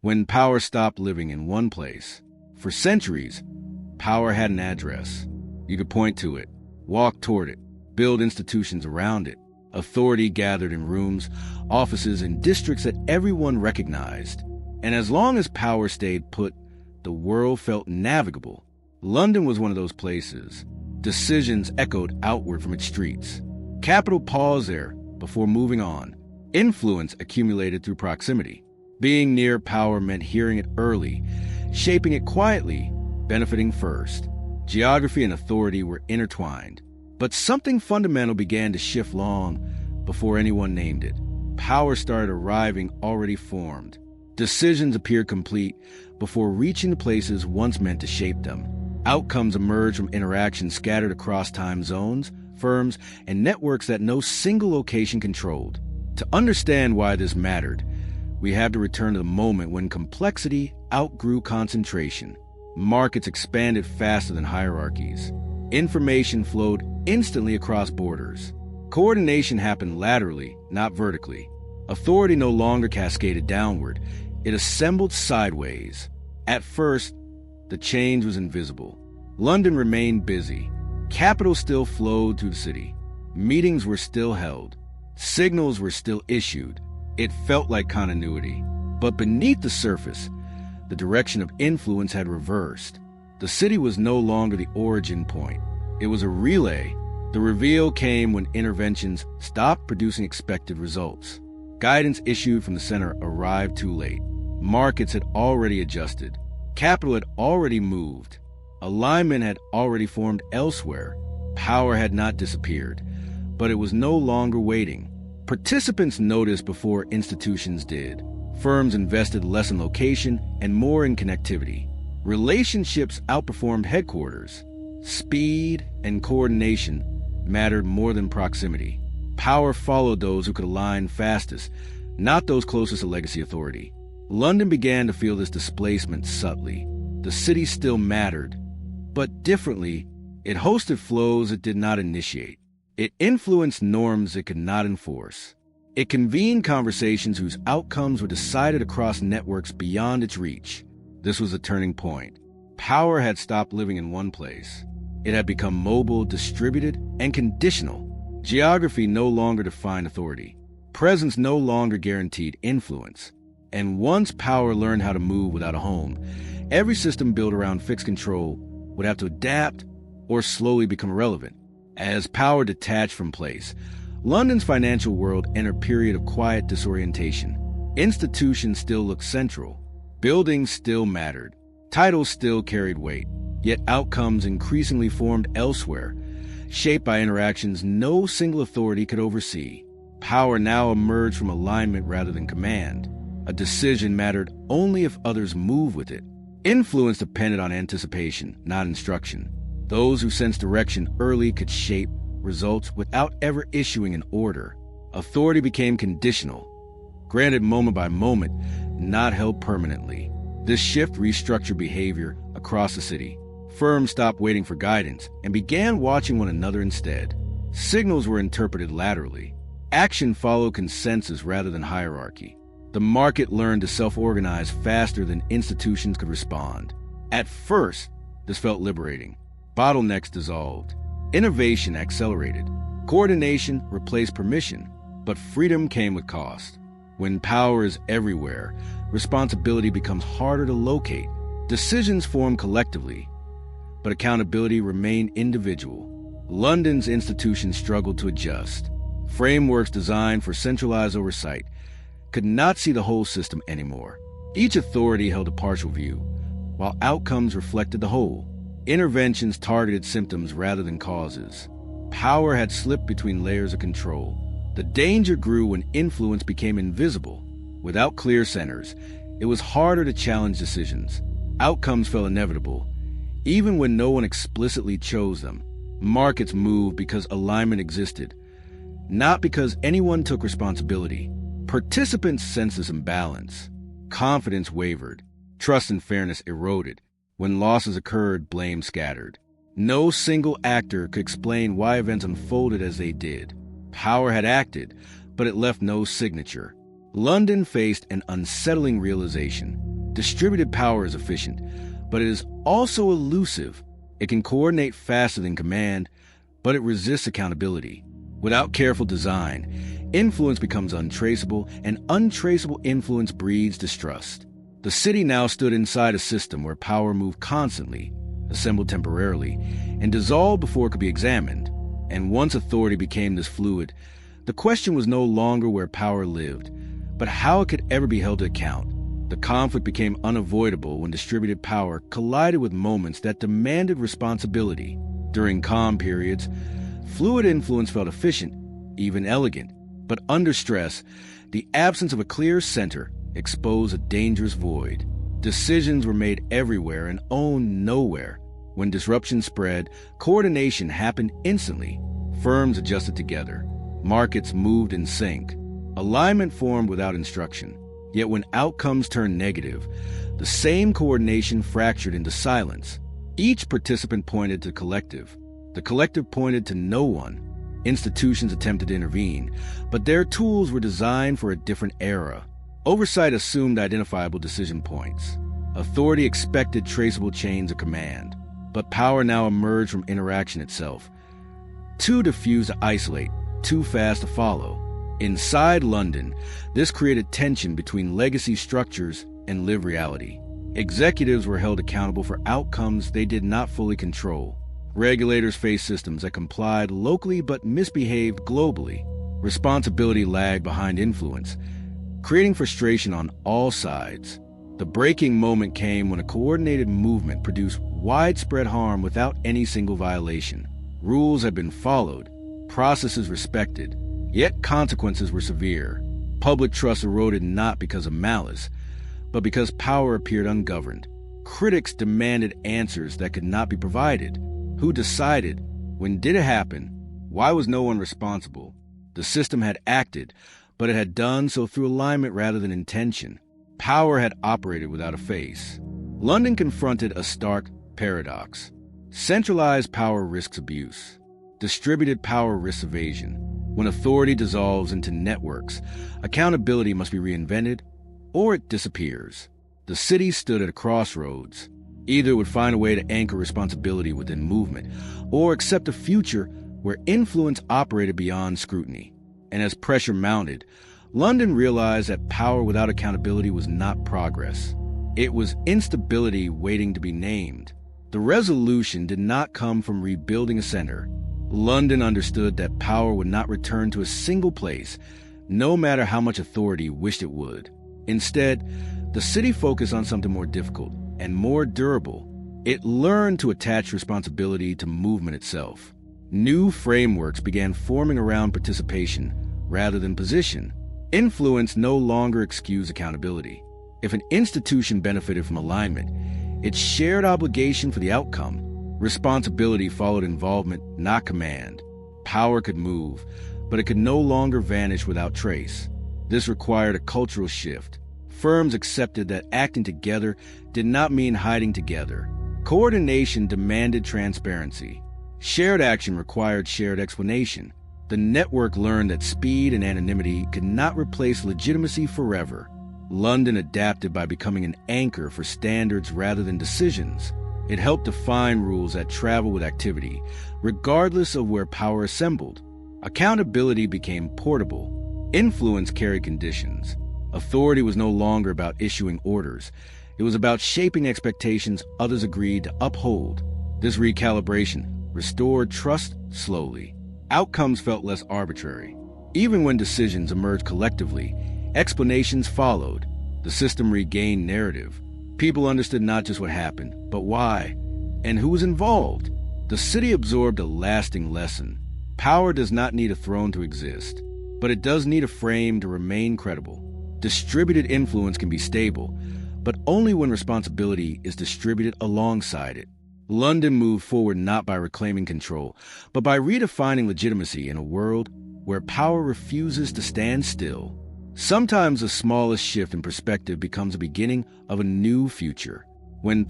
When power stopped living in one place, for centuries, power had an address. You could point to it, walk toward it, build institutions around it. Authority gathered in rooms, offices, and districts that everyone recognized. And as long as power stayed put, the world felt navigable. London was one of those places. Decisions echoed outward from its streets. Capital paused there before moving on. Influence accumulated through proximity. Being near power meant hearing it early, shaping it quietly, benefiting first. Geography and authority were intertwined. But something fundamental began to shift long before anyone named it. Power started arriving already formed. Decisions appeared complete before reaching the places once meant to shape them. Outcomes emerged from interactions scattered across time zones, firms, and networks that no single location controlled. To understand why this mattered, we have to return to the moment when complexity outgrew concentration. Markets expanded faster than hierarchies. Information flowed instantly across borders. Coordination happened laterally, not vertically. Authority no longer cascaded downward. It assembled sideways. At first, the change was invisible. London remained busy. Capital still flowed through the city. Meetings were still held. Signals were still issued. It felt like continuity. But beneath the surface, the direction of influence had reversed. The city was no longer the origin point. It was a relay. The reveal came when interventions stopped producing expected results. Guidance issued from the center arrived too late. Markets had already adjusted. Capital had already moved. Alignment had already formed elsewhere. Power had not disappeared, but it was no longer waiting. Participants noticed before institutions did. Firms invested less in location and more in connectivity. Relationships outperformed headquarters. Speed and coordination mattered more than proximity. Power followed those who could align fastest, not those closest to legacy authority. London began to feel this displacement subtly. The city still mattered, but differently. It hosted flows it did not initiate. It influenced norms it could not enforce. It convened conversations whose outcomes were decided across networks beyond its reach. This was a turning point. Power had stopped living in one place. It had become mobile, distributed, and conditional. Geography no longer defined authority. Presence no longer guaranteed influence. And once power learned how to move without a home, every system built around fixed control would have to adapt or slowly become irrelevant. As power detached from place, London's financial world entered a period of quiet disorientation. Institutions still looked central. Buildings still mattered. Titles still carried weight. Yet outcomes increasingly formed elsewhere, shaped by interactions no single authority could oversee. Power now emerged from alignment rather than command. A decision mattered only if others moved with it. Influence depended on anticipation, not instruction. Those who sensed direction early could shape results without ever issuing an order. Authority became conditional, granted moment by moment, not held permanently. This shift restructured behavior across the city. Firms stopped waiting for guidance and began watching one another instead. Signals were interpreted laterally. Action followed consensus rather than hierarchy. The market learned to self-organize faster than institutions could respond. At first, this felt liberating. Bottlenecks dissolved. Innovation accelerated. Coordination replaced permission. But freedom came with cost. When power is everywhere, responsibility becomes harder to locate. Decisions form collectively, but accountability remained individual. London's institutions struggled to adjust. Frameworks designed for centralized oversight could not see the whole system anymore. Each authority held a partial view, while outcomes reflected the whole. Interventions targeted symptoms rather than causes. Power had slipped between layers of control. The danger grew when influence became invisible. Without clear centers, it was harder to challenge decisions. Outcomes felt inevitable, even when no one explicitly chose them. Markets moved because alignment existed, not because anyone took responsibility. Participants sensed this imbalance. Confidence wavered. Trust and fairness eroded. When losses occurred, blame scattered. No single actor could explain why events unfolded as they did. Power had acted, but it left no signature. London faced an unsettling realization. Distributed power is efficient, but it is also elusive. It can coordinate faster than command, but it resists accountability. Without careful design, influence becomes untraceable, and untraceable influence breeds distrust. The city now stood inside a system where power moved constantly, assembled temporarily, and dissolved before it could be examined. And once authority became this fluid, the question was no longer where power lived, but how it could ever be held to account. The conflict became unavoidable when distributed power collided with moments that demanded responsibility. During calm periods, fluid influence felt efficient, even elegant. But under stress, the absence of a clear center exposed a dangerous void. Decisions were made everywhere and owned nowhere. When disruption spread, coordination happened instantly. Firms adjusted together. Markets moved in sync. Alignment formed without instruction. Yet when outcomes turned negative, the same coordination fractured into silence. Each participant pointed to the collective. The collective pointed to no one. Institutions attempted to intervene, but their tools were designed for a different era. Oversight assumed identifiable decision points. Authority expected traceable chains of command. But power now emerged from interaction itself. Too diffused to isolate, too fast to follow. Inside London, this created tension between legacy structures and lived reality. Executives were held accountable for outcomes they did not fully control. Regulators faced systems that complied locally but misbehaved globally. Responsibility lagged behind influence, creating frustration on all sides. The breaking moment came when a coordinated movement produced widespread harm without any single violation. Rules had been followed, processes respected, yet consequences were severe. Public trust eroded not because of malice, but because power appeared ungoverned. Critics demanded answers that could not be provided. Who decided? When did it happen? Why was no one responsible? The system had acted, but it had done so through alignment rather than intention. Power had operated without a face. London confronted a stark paradox. Centralized power risks abuse. Distributed power risks evasion. When authority dissolves into networks, accountability must be reinvented, or it disappears. The city stood at a crossroads. Either it would find a way to anchor responsibility within movement, or accept a future where influence operated beyond scrutiny. And as pressure mounted, London realized that power without accountability was not progress. It was instability waiting to be named. The resolution did not come from rebuilding a center. London understood that power would not return to a single place, no matter how much authority wished it would. Instead, the city focused on something more difficult and more durable. It learned to attach responsibility to movement itself. New frameworks began forming around participation rather than position. Influence no longer excused accountability. If an institution benefited from alignment, it shared obligation for the outcome. Responsibility followed involvement, not command. Power could move, but it could no longer vanish without trace. This required a cultural shift. Firms accepted that acting together did not mean hiding together. Coordination demanded transparency. Shared action required shared explanation. The network learned that speed and anonymity could not replace legitimacy forever. London adapted by becoming an anchor for standards rather than decisions. It helped define rules that travel with activity, regardless of where power assembled. Accountability became portable. Influence carried conditions. Authority was no longer about issuing orders. It was about shaping expectations others agreed to uphold. This recalibration restored trust slowly. Outcomes felt less arbitrary. Even when decisions emerged collectively, explanations followed. The system regained narrative. People understood not just what happened, but why, and who was involved. The city absorbed a lasting lesson. Power does not need a throne to exist, but it does need a frame to remain credible. Distributed influence can be stable, but only when responsibility is distributed alongside it. London moved forward not by reclaiming control, but by redefining legitimacy in a world where power refuses to stand still. Sometimes the smallest shift in perspective becomes the beginning of a new future. When